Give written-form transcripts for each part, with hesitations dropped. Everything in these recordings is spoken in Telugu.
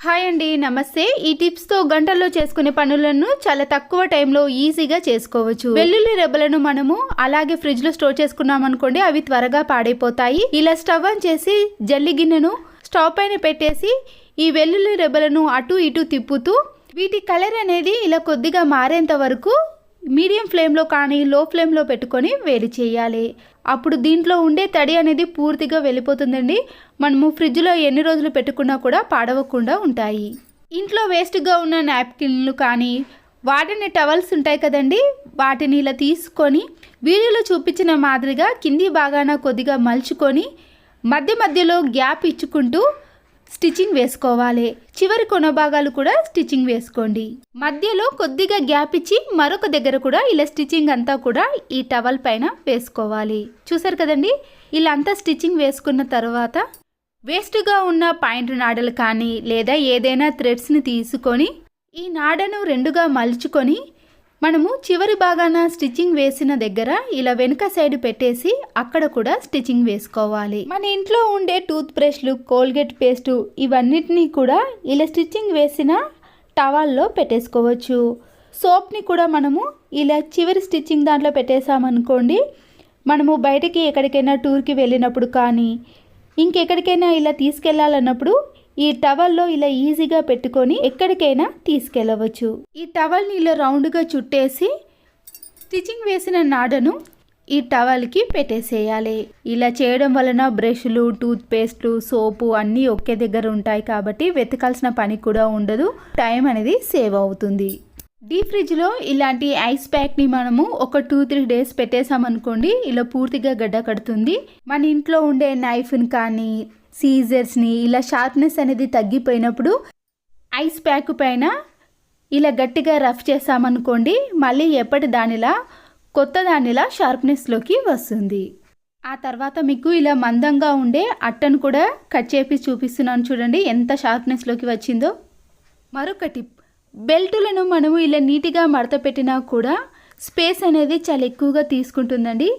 హాయ్ అండి, నమస్తే. ఈ టిప్స్తో గంటల్లో చేసుకునే పనులను చాలా తక్కువ టైంలో ఈజీగా చేసుకోవచ్చు. వెల్లుల్లి రెబ్బలను మనము అలాగే ఫ్రిడ్జ్లో స్టోర్ చేసుకున్నాం అనుకోండి, అవి త్వరగా పాడైపోతాయి. ఇలా స్టవ్ ఆన్ చేసి జల్లి గిన్నెను స్టవ్ పైన పెట్టేసి ఈ వెల్లుల్లి రెబ్బలను అటు ఇటు తిప్పుతూ వీటి కలర్ అనేది ఇలా కొద్దిగా మారేంత వరకు మీడియం ఫ్లేమ్లో కానీ లో ఫ్లేమ్లో పెట్టుకొని వేడి చేయాలి. అప్పుడు దీంట్లో ఉండే తడి అనేది పూర్తిగా వెళ్ళిపోతుందండి. మనము ఫ్రిడ్జ్లో ఎన్ని రోజులు పెట్టుకున్నా కూడా పాడవకుండా ఉంటాయి. ఇంట్లో వేస్ట్గా ఉన్న నాప్కిన్లు కానీ వాటిని టవల్స్ ఉంటాయి కదండి, వాటిని ఇలా తీసుకొని వీడియోలో చూపించిన మాదిరిగా కింది భాగాన కొద్దిగా మలుచుకొని మధ్య మధ్యలో గ్యాప్ ఇచ్చుకుంటూ స్టిచ్చింగ్ వేసుకోవాలి. చివరి కొన భాగాలు కూడా స్టిచ్చింగ్ వేసుకోండి. మధ్యలో కొద్దిగా గ్యాప్ ఇచ్చి మరొక దగ్గర కూడా ఇలా స్టిచ్చింగ్ అంతా కూడా ఈ టవల్ పైన వేసుకోవాలి. చూసారు కదండి, ఇలా అంతా స్టిచ్చింగ్ వేసుకున్న తర్వాత వేస్ట్గా ఉన్న పాయింట్ నాడలు కానీ లేదా ఏదైనా థ్రెడ్స్ని తీసుకొని ఈ నాడను రెండుగా మలుచుకొని మనము చివరి భాగాన స్టిచ్చింగ్ వేసిన దగ్గర ఇలా వెనుక సైడ్ పెట్టేసి అక్కడ కూడా స్టిచ్చింగ్ వేసుకోవాలి. మన ఇంట్లో ఉండే టూత్ బ్రష్లు, కోల్గేట్ పేస్టు ఇవన్నిటినీ కూడా ఇలా స్టిచ్చింగ్ వేసిన టవల్లో పెట్టేసుకోవచ్చు. సోప్ని కూడా మనము ఇలా చివరి స్టిచ్చింగ్ దాంట్లో పెట్టేసామనుకోండి, మనము బయటికి ఎక్కడికైనా టూర్కి వెళ్ళినప్పుడు కానీ ఇంకెక్కడికైనా ఇలా తీసుకెళ్లాలన్నప్పుడు ఈ టవల్లో ఇలా ఈజీగా పెట్టుకొని ఎక్కడికైనా తీసుకెళ్ళవచ్చు. ఈ టవల్ని ఇలా రౌండ్గా చుట్టేసి స్టిచ్చింగ్ వేసిన నాడను ఈ టవల్కి పెట్టేసేయాలి. ఇలా చేయడం వలన బ్రష్లు, టూత్ పేస్ట్లు, సోపు అన్నీ ఒకే దగ్గర ఉంటాయి కాబట్టి వెతకాల్సిన పని కూడా ఉండదు, టైం అనేది సేవ్ అవుతుంది. డీప్ ఫ్రిడ్జ్లో ఇలాంటి ఐస్ ప్యాక్ని మనము ఒక 2-3 డేస్ పెట్టేసామనుకోండి, ఇలా పూర్తిగా గడ్డ కడుతుంది. మన ఇంట్లో ఉండే నైఫ్ని కానీ సీజర్స్ని ఇలా షార్ప్నెస్ అనేది తగ్గిపోయినప్పుడు ఐస్ ప్యాక్ పైన ఇలా గట్టిగా రఫ్ చేసామనుకోండి, మళ్ళీ ఎప్పటి దానిలా కొత్త దానిలా షార్ప్నెస్లోకి వస్తుంది. ఆ తర్వాత మీకు ఇలా మందంగా ఉండే అట్టను కూడా కట్ చేసి చూపిస్తున్నాను చూడండి ఎంత షార్ప్నెస్లోకి వచ్చిందో. మరొక టిప్, బెల్టులను మనము ఇలా నీట్గా మడత పెట్టినా కూడా స్పేస్ అనేది చాలా ఎక్కువగా తీసుకుంటుందండి.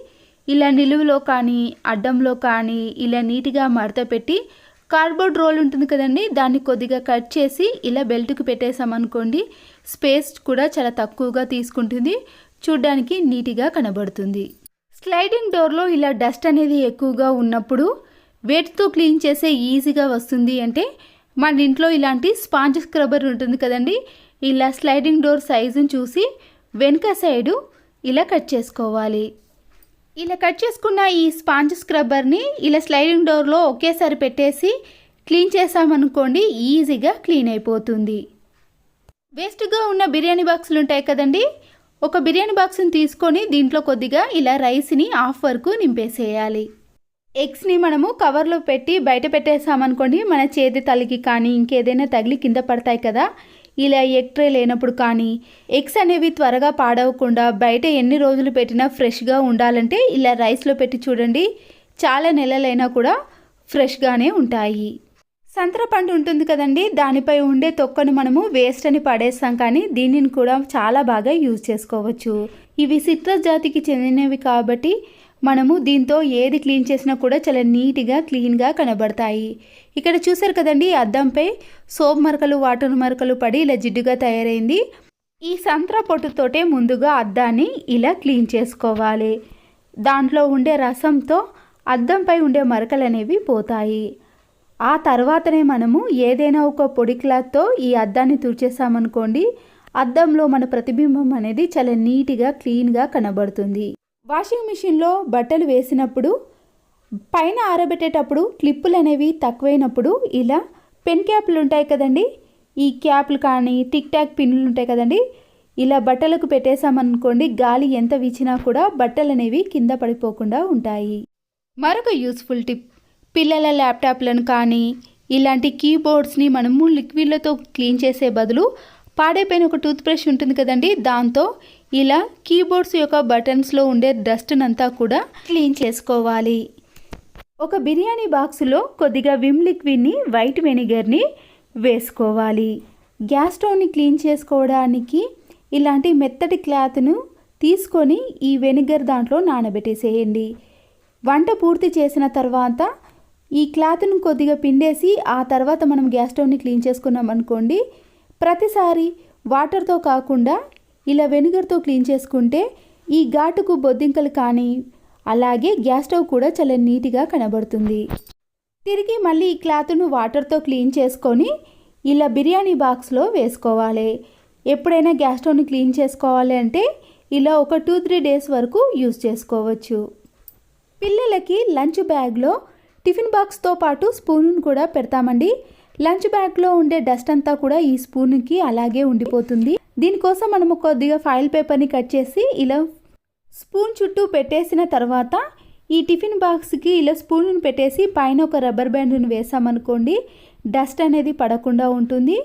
ఇలా నిలువులో కానీ అడ్డంలో కానీ ఇలా నీట్గా మడత పెట్టి కార్డ్బోర్డ్ రోల్ ఉంటుంది కదండి, దాన్ని కొద్దిగా కట్ చేసి ఇలా బెల్ట్కి పెట్టేసామనుకోండి, స్పేస్ కూడా చాలా తక్కువగా తీసుకుంటుంది, చూడ్డానికి నీట్గా కనబడుతుంది. స్లైడింగ్ డోర్లో ఇలా డస్ట్ అనేది ఎక్కువగా ఉన్నప్పుడు వేటితో క్లీన్ చేసే ఈజీగా వస్తుంది అంటే మన ఇంట్లో ఇలాంటి స్పాంజ్ స్క్రబ్బర్ ఉంటుంది కదండి, ఇలా స్లైడింగ్ డోర్ సైజుని చూసి వెనుక సైడు ఇలా కట్ చేసుకోవాలి. ఇలా కట్ చేసుకున్న ఈ స్పాంజ్ స్క్రబ్బర్ని ఇలా స్లైడింగ్ డోర్లో ఒకేసారి పెట్టేసి క్లీన్ చేసామనుకోండి, ఈజీగా క్లీన్ అయిపోతుంది. వేస్ట్గా ఉన్న బిర్యానీ బాక్సులు ఉంటాయి కదండి, ఒక బిర్యానీ బాక్స్ని తీసుకొని దీంట్లో కొద్దిగా ఇలా రైస్ని హాఫ్ వరకు నింపేసేయాలి. ఎగ్స్ని మనము కవర్లో పెట్టి బయట పెట్టేసామనుకోండి, మన చేతి తలికి కానీ ఇంకేదైనా తగిలి కింద పడతాయి కదా, ఇలా ఎగ్ ట్రే లేనప్పుడు కానీ ఎగ్స్ అనేవి త్వరగా పాడవకుండా బయట ఎన్ని రోజులు పెట్టినా ఫ్రెష్గా ఉండాలంటే ఇలా రైస్లో పెట్టి చూడండి, చాలా నెలలైనా కూడా ఫ్రెష్గానే ఉంటాయి. సంత్ర పండు ఉంటుంది కదండి, దానిపై ఉండే తొక్కను మనము వేస్ట్ అని పడేస్తాం, కానీ దీనిని కూడా చాలా బాగా యూజ్ చేసుకోవచ్చు. ఇవి సిట్రస్ జాతికి చెందినవి కాబట్టి మనము దీంతో ఏది క్లీన్ చేసినా కూడా చాలా నీట్గా క్లీన్గా కనబడతాయి. ఇక్కడ చూసారు కదండి, అద్దంపై సోప్ మరకలు, వాటర్ మరకలు పడి ఇలా జిడ్డుగా తయారైంది. ఈ సంత్ర పొట్టుతోటే ముందుగా అద్దాన్ని ఇలా క్లీన్ చేసుకోవాలి. దాంట్లో ఉండే రసంతో అద్దంపై ఉండే మరకలు అనేవి పోతాయి. ఆ తర్వాతనే మనము ఏదైనా ఒక పొడి క్లాత్తో ఈ అద్దాన్ని తుడిచేసామనుకోండి, అద్దంలో మన ప్రతిబింబం అనేది చాలా నీట్గా క్లీన్గా కనబడుతుంది. వాషింగ్ మిషన్లో బట్టలు వేసినప్పుడు పైన ఆరబెట్టేటప్పుడు క్లిప్పులు అనేవి తక్కువైనప్పుడు ఇలా పెన్ క్యాప్లు ఉంటాయి కదండి, ఈ క్యాప్లు కానీ టిక్ టాక్ పిన్నులు ఉంటాయి కదండి, ఇలా బట్టలకు పెట్టేసామనుకోండి, గాలి ఎంత వీచినా కూడా బట్టలు అనేవి కింద పడిపోకుండా ఉంటాయి. మరొక యూస్ఫుల్ టిప్, పిల్లల ల్యాప్టాప్లను కానీ ఇలాంటి కీబోర్డ్స్ని మనము లిక్విడ్లతో క్లీన్ చేసే బదులు పాడైపోయిన ఒక టూత్ బ్రష్ ఉంటుంది కదండి, దాంతో ఇలా కీబోర్డ్స్ యొక్క బటన్స్లో ఉండే డస్ట్నంతా కూడా క్లీన్ చేసుకోవాలి. ఒక బిర్యానీ బాక్స్లో కొద్దిగా విమ్ లిక్విడ్ని, వైట్ వెనిగర్ని వేసుకోవాలి. గ్యాస్ స్టవ్ని క్లీన్ చేసుకోవడానికి ఇలాంటి మెత్తటి క్లాత్ను తీసుకొని ఈ వెనిగర్ దాంట్లో నానబెట్టేసేయండి. వంట పూర్తి చేసిన తర్వాత ఈ క్లాత్ను కొద్దిగా పిండేసి ఆ తర్వాత మనం గ్యాస్ స్టవ్ని క్లీన్ చేసుకున్నాం అనుకోండి, ప్రతిసారి వాటర్తో కాకుండా ఇలా వెనిగర్తో క్లీన్ చేసుకుంటే ఈ ఘాటుకు బొద్దింకలు కానీ అలాగే గ్యాస్ స్టవ్ కూడా చాలా నీట్గా కనబడుతుంది. తిరిగి మళ్ళీ ఈ క్లాత్ను వాటర్తో క్లీన్ చేసుకొని ఇలా బిర్యానీ బాక్స్లో వేసుకోవాలి. ఎప్పుడైనా గ్యాస్ స్టవ్ని క్లీన్ చేసుకోవాలి అంటే ఇలా ఒక 2-3 డేస్ వరకు యూజ్ చేసుకోవచ్చు. పిల్లలకి లంచ్ బ్యాగ్లో టిఫిన్ బాక్స్తో పాటు స్పూన్ను కూడా పెడతామండి. లంచ్ బ్యాగ్లో ఉండే డస్ట్ అంతా కూడా ఈ స్పూన్కి అలాగే ఉండిపోతుంది. దీనికోసం మనము కొద్దిగా ఫాయిల్ పేపర్ని కట్ చేసి ఇలా స్పూన్ చుట్టూ పెట్టేసిన తర్వాత ఈ టిఫిన్ బాక్స్కి ఇలా స్పూన్ను పెట్టేసి పైన ఒక రబ్బర్ బ్యాండ్ను వేసామనుకోండి, డస్ట్ అనేది పడకుండా ఉంటుంది.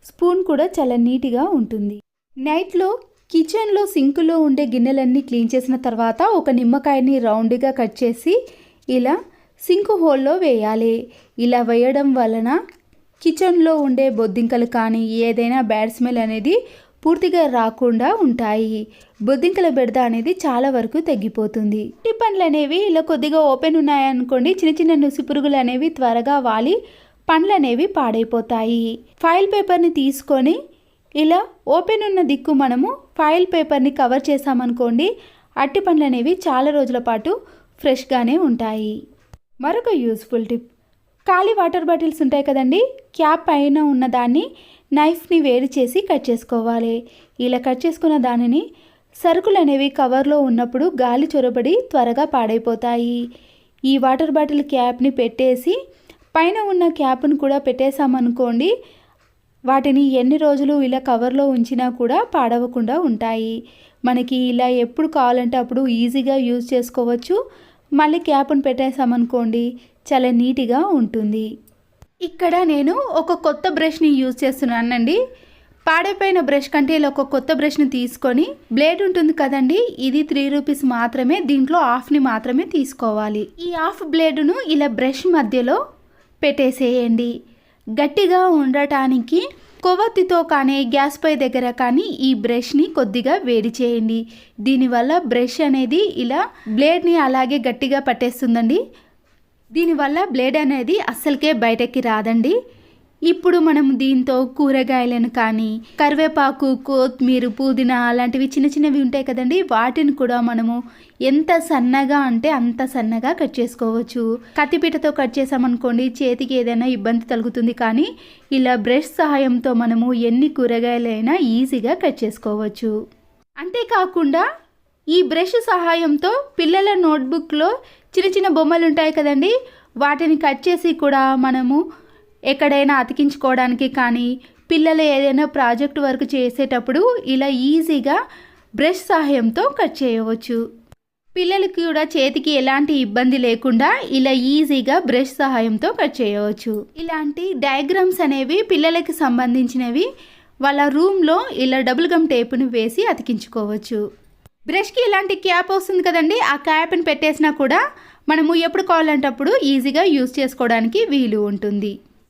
స్పూన్ కూడా చాలా నీట్గా ఉంటుంది. నైట్లో కిచెన్లో సింకులో ఉండే గిన్నెలన్నీ క్లీన్ చేసిన తర్వాత ఒక నిమ్మకాయని రౌండ్గా కట్ చేసి ఇలా సింక్ హోల్లో వేయాలి. ఇలా వేయడం వలన కిచెన్లో ఉండే బొద్దింకలు కానీ ఏదైనా బ్యాడ్ స్మెల్ అనేది పూర్తిగా రాకుండా ఉంటాయి. బొద్దింకల బెడద అనేది చాలా వరకు తగ్గిపోతుంది. ఈ పండ్లు అనేవి ఇలా కొద్దిగా ఓపెన్ ఉన్నాయనుకోండి, చిన్న చిన్న నుసి పురుగులు అనేవి త్వరగా వాలి పండ్లు అనేవి పాడైపోతాయి. ఫాయిల్ పేపర్ని తీసుకొని ఇలా ఓపెన్ ఉన్న దిక్కు మనము ఫాయిల్ పేపర్ని కవర్ చేసామనుకోండి, అట్టి పండ్లు అనేవి చాలా రోజుల పాటు ఫ్రెష్గానే ఉంటాయి. మరొక యూస్ఫుల్ టిప్, ఖాళీ వాటర్ బాటిల్స్ ఉంటాయి కదండి, క్యాప్ పైన ఉన్న దాన్ని నైఫ్ని వేడి చేసి కట్ చేసుకోవాలి. ఇలా కట్ చేసుకున్న దానిని సరుకులు అనేవి కవర్లో ఉన్నప్పుడు గాలి చొరబడి త్వరగా పాడైపోతాయి. ఈ వాటర్ బాటిల్ క్యాప్ని పెట్టేసి పైన ఉన్న క్యాప్ను కూడా పెట్టేసామనుకోండి, వాటిని ఎన్ని రోజులు ఇలా కవర్లో ఉంచినా కూడా పాడవకుండా ఉంటాయి. మనకి ఇలా ఎప్పుడు కావాలంటే అప్పుడు ఈజీగా యూజ్ చేసుకోవచ్చు. మళ్ళీ క్యాప్ను పెట్టేసామనుకోండి, చాలా నీట్గా ఉంటుంది. ఇక్కడ నేను ఒక కొత్త బ్రష్ని యూజ్ చేస్తున్నానండి. పాడైపోయిన బ్రష్ కంటే ఇలా ఒక కొత్త బ్రష్ని తీసుకొని, బ్లేడ్ ఉంటుంది కదండి, ఇది 3 రూపీస్ మాత్రమే, దీంట్లో హాఫ్ని మాత్రమే తీసుకోవాలి. ఈ హాఫ్ బ్లేడును ఇలా బ్రష్ మధ్యలో పెట్టేసేయండి. గట్టిగా ఉండటానికి కొవ్వొత్తితో కానీ గ్యాస్ పై దగ్గర కానీ ఈ బ్రష్ని కొద్దిగా వేడి చేయండి. దీనివల్ల బ్రష్ అనేది ఇలా బ్లేడ్ని అలాగే గట్టిగా పట్టేస్తుందండి. దీనివల్ల బ్లేడ్ అనేది అస్సలకే బయటకి రాదండి. ఇప్పుడు మనం దీంతో కూరగాయలను కానీ కరివేపాకు, కొత్తిమీర, పుదీనా అలాంటివి చిన్న చిన్నవి ఉంటాయి కదండి, వాటిని కూడా మనము ఎంత సన్నగా అంటే అంత సన్నగా కట్ చేసుకోవచ్చు. కత్తిపీటతో కట్ చేసామనుకోండి చేతికి ఏదైనా ఇబ్బంది కలుగుతుంది, కానీ ఇలా బ్రష్ సహాయంతో మనము ఎన్ని కూరగాయలైనా ఈజీగా కట్ చేసుకోవచ్చు. అంతేకాకుండా ఈ బ్రష్ సహాయంతో పిల్లల నోట్బుక్లో చిన్న చిన్న బొమ్మలు ఉంటాయి కదండి, వాటిని కట్ చేసి కూడా మనము ఎక్కడైనా అతికించుకోవడానికి కానీ పిల్లలు ఏదైనా ప్రాజెక్ట్ వర్క్ చేసేటప్పుడు ఇలా ఈజీగా బ్రష్ సహాయంతో కట్ చేయవచ్చు. పిల్లలకి కూడా చేతికి ఎలాంటి ఇబ్బంది లేకుండా ఇలా ఈజీగా బ్రష్ సహాయంతో కట్ చేయవచ్చు. ఇలాంటి డయాగ్రామ్స్ అనేవి పిల్లలకి సంబంధించినవి వాళ్ళ రూమ్లో ఇలా డబుల్ గమ్ టేపును వేసి అతికించుకోవచ్చు. బ్రష్కి ఇలాంటి క్యాప్ వస్తుంది కదండి, ఆ క్యాప్ని పెట్టేసినా కూడా మనము ఎప్పుడు కావాలంటే అప్పుడు ఈజీగా యూజ్ చేసుకోవడానికి వీలు ఉంటుంది.